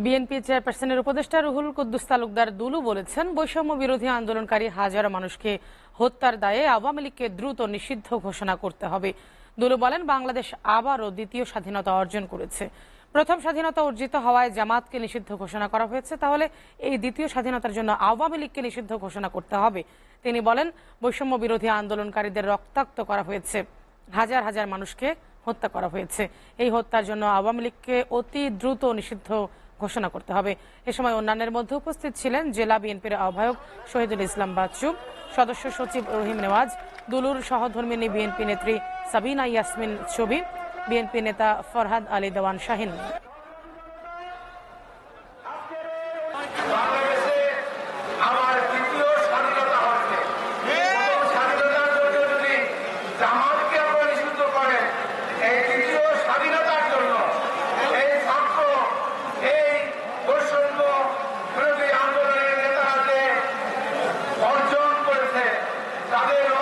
BNP চেয়ারপারসনের উপদেষ্টা রুহুল কুদ্দুস তালুকদার দুলু বলেছেন, বৈষম্য বিরোধী আন্দোলনকারী হাজারো মানুষকে হত্যার দায়ে আওয়ামী লীগকে দ্রুত নিষিদ্ধ ঘোষণা করতে হবে। দুলু বলেন, বাংলাদেশ আবারও দ্বিতীয় স্বাধীনতা অর্জন করেছে। প্রথম স্বাধীনতা অর্জিত হওয়ায় জামাতকে নিষিদ্ধ ঘোষণা করা হয়েছে, তাহলে এই দ্বিতীয় স্বাধীনতার জন্য আওয়ামী লীগকে নিষিদ্ধ ঘোষণা করতে হবে। তিনি বলেন, বৈষম্য বিরোধী আন্দোলনকারীদের রক্তাক্ত করা হয়েছে, হাজার হাজার মানুষকে হত্যা করা হয়েছে। এই হত্যার জন্য আওয়ামী লীগকে অতি দ্রুত নিষিদ্ধ ঘোষণা করতে হবে। এ সময় অন্যান্যের মধ্যে উপস্থিত ছিলেন জেলা বিএনপির আহ্বায়ক শহীদুল ইসলাম বাচ্চু, সদস্য সচিব রহিম নেওয়াজ, দুলুর সহধর্মিনী বিএনপি নেত্রী সাবিনা ইয়াসমিন ছবি, বিএনপি নেতা ফরহাদ আলী দেওয়ান শাহিন। তাদের